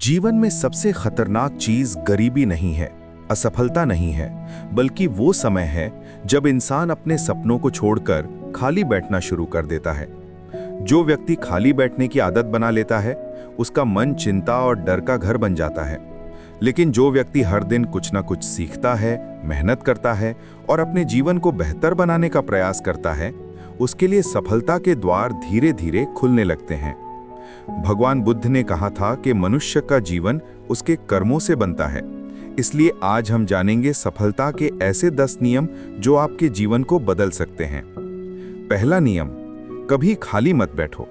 जीवन में सबसे खतरनाक चीज गरीबी नहीं है, असफलता नहीं है, बल्कि वो समय है जब इंसान अपने सपनों को छोड़कर खाली बैठना शुरू कर देता है। जो व्यक्ति खाली बैठने की आदत बना लेता है, उसका मन चिंता और डर का घर बन जाता है। लेकिन जो व्यक्ति हर दिन कुछ ना कुछ सीखता है, मेहनत करता है और अपने जीवन को बेहतर बनाने का प्रयास करता है, उसके लिए सफलता के द्वार धीरे धीरे खुलने लगते हैं। भगवान बुद्ध ने कहा था कि मनुष्य का जीवन उसके कर्मों से बनता है। इसलिए आज हम जानेंगे सफलता के ऐसे 10 नियम जो आपके जीवन को बदल सकते हैं। पहला नियम, कभी खाली मत बैठो।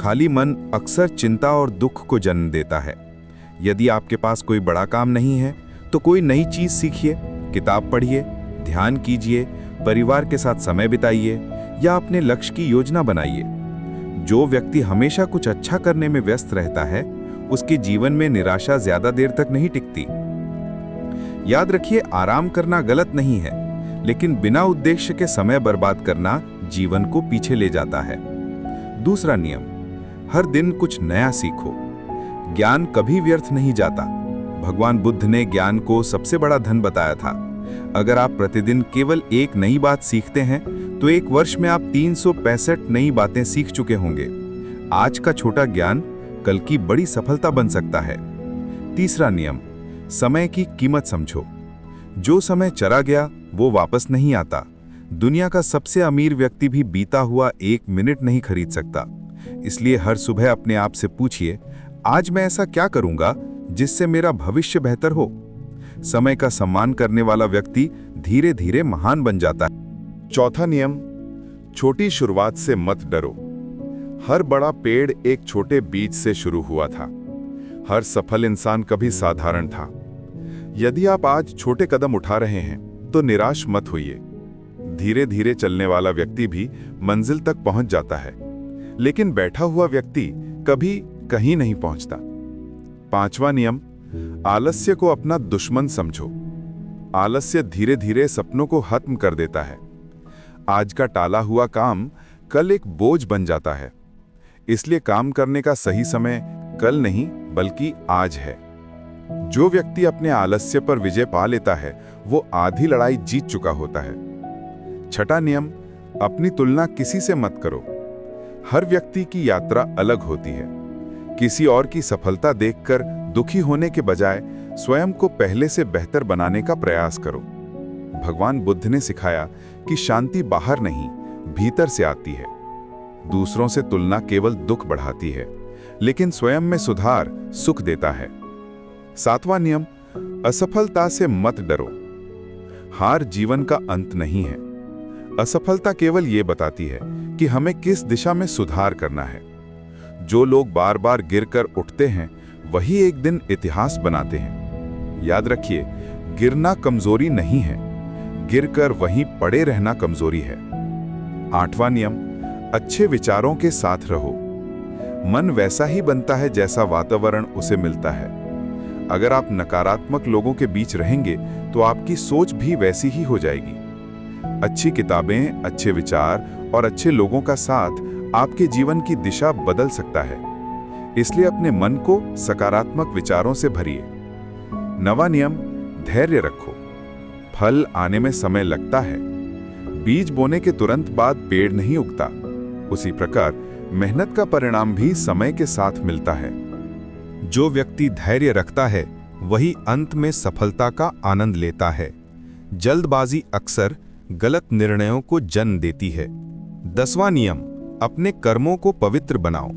खाली मन अक्सर चिंता और दुख को जन्म देता है। यदि आपके पास कोई बड़ा काम नहीं है तो कोई नई चीज सीखिए, किताब पढ़िए, ध्यान कीजिए, परिवार के साथ समय बिताइए या अपने लक्ष्य की योजना बनाइए। जो व्यक्ति हमेशा कुछ अच्छा करने में व्यस्त रहता है, उसके जीवन में निराशा ज्यादा देर तक नहीं टिकती। याद रखिए, आराम करना गलत नहीं है, लेकिन बिना उद्देश्य के समय बर्बाद करना जीवन को पीछे ले जाता है। दूसरा नियम, हर दिन कुछ नया सीखो। ज्ञान कभी व्यर्थ नहीं जाता। भगवान बुद्ध ने ज्ञान को सबसे बड़ा धन बताया था। अगर आप प्रतिदिन केवल एक नई बात सीखते हैं तो एक वर्ष में आप 365 नई बातें सीख चुके होंगे। आज का छोटा ज्ञान कल की बड़ी सफलता बन सकता है। तीसरा नियम, समय की कीमत समझो। जो समय चला गया वो वापस नहीं आता। दुनिया का सबसे अमीर व्यक्ति भी बीता हुआ 1 मिनट नहीं खरीद सकता। इसलिए हर सुबह अपने आप से पूछिए, आज मैं ऐसा क्या करूंगा जिससे मेरा भविष्य बेहतर हो। समय का सम्मान करने वाला व्यक्ति धीरे धीरे महान बन जाता है। चौथा नियम, छोटी शुरुआत से मत डरो। हर बड़ा पेड़ एक छोटे बीज से शुरू हुआ था। हर सफल इंसान कभी साधारण था। यदि आप आज छोटे कदम उठा रहे हैं तो निराश मत होइए। धीरे धीरे चलने वाला व्यक्ति भी मंजिल तक पहुंच जाता है, लेकिन बैठा हुआ व्यक्ति कभी कहीं नहीं पहुंचता। पांचवा नियम, आलस्य को अपना दुश्मन समझो। आलस्य धीरे धीरे सपनों को खत्म कर देता है। आज का टाला हुआ काम कल एक बोझ बन जाता है। इसलिए काम करने का सही समय कल नहीं बल्कि आज है। जो व्यक्ति अपने आलस्य पर विजय पा लेता है वो आधी लड़ाई जीत चुका होता है। छठा नियम, अपनी तुलना किसी से मत करो। हर व्यक्ति की यात्रा अलग होती है। किसी और की सफलता देखकर दुखी होने के बजाय स्वयं को पहले से बेहतर बनाने का प्रयास करो। भगवान बुद्ध ने सिखाया कि शांति बाहर नहीं, भीतर से आती है। दूसरों से तुलना केवल दुख बढ़ाती है, लेकिन स्वयं में सुधार सुख देता है। सातवां नियम, असफलता से मत डरो। हार जीवन का अंत नहीं है। असफलता केवल ये बताती है कि हमें किस दिशा में सुधार करना है। जो लोग बार बार गिरकर उठते हैं वही एक दिन इतिहास बनाते हैं। याद रखिए, गिरना कमजोरी नहीं है, गिरकर वहीं पड़े रहना कमजोरी है। आठवां नियम, अच्छे विचारों के साथ रहो। मन वैसा ही बनता है जैसा वातावरण उसे मिलता है। अगर आप नकारात्मक लोगों के बीच रहेंगे तो आपकी सोच भी वैसी ही हो जाएगी। अच्छी किताबें, अच्छे विचार और अच्छे लोगों का साथ आपके जीवन की दिशा बदल सकता है। इसलिए अपने मन को सकारात्मक विचारों से भरिए। नवा नियम, धैर्य रखो। फल आने में समय लगता है। बीज बोने के तुरंत बाद पेड़ नहीं उगता। उसी प्रकार मेहनत का परिणाम भी समय के साथ मिलता है। जो व्यक्ति धैर्य रखता है वही अंत में सफलता का आनंद लेता है। जल्दबाजी अक्सर गलत निर्णयों को जन्म देती है। 10वां नियम, अपने कर्मों को पवित्र बनाओ।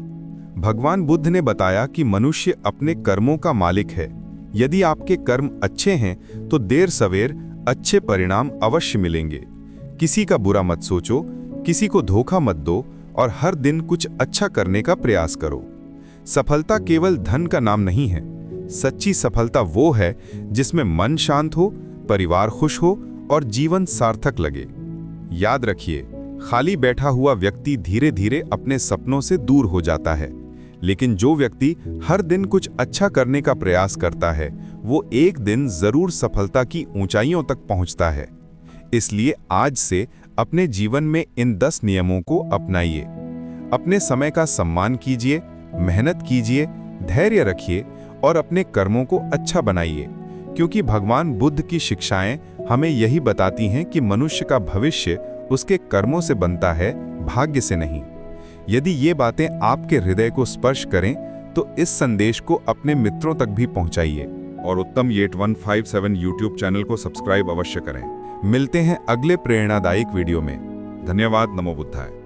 भगवान बुद्ध ने बताया कि मनुष्य अपने कर्मों का मालिक है। यदि आपके कर्म अच्छे हैं तो देर सवेर अच्छे परिणाम अवश्य मिलेंगे। किसी का बुरा मत सोचो, किसी को धोखा मत दो और हर दिन कुछ अच्छा करने का प्रयास करो। सफलता केवल धन का नाम नहीं है। सच्ची सफलता वो है जिसमें मन शांत हो, परिवार खुश हो और जीवन सार्थक लगे। याद रखिए, खाली बैठा हुआ व्यक्ति धीरे धीरे अपने सपनों से दूर हो जाता है, लेकिन जो व्यक्ति हर दिन कुछ अच्छा करने का प्रयास करता है वो एक दिन जरूर सफलता की ऊंचाइयों तक पहुंचता है। इसलिए आज से अपने जीवन में इन 10 नियमों को अपनाइए। अपने समय का सम्मान कीजिए, मेहनत कीजिए, धैर्य रखिए और अपने कर्मों को अच्छा बनाइए, क्योंकि भगवान बुद्ध की शिक्षाएं हमें यही बताती हैं कि मनुष्य का भविष्य उसके कर्मों से बनता है, भाग्य से नहीं। यदि ये बातें आपके हृदय को स्पर्श करें तो इस संदेश को अपने मित्रों तक भी पहुंचाइए और उत्तम 8157 यूट्यूब चैनल को सब्सक्राइब अवश्य करें। मिलते हैं अगले प्रेरणादायक वीडियो में। धन्यवाद। नमो बुद्धाय।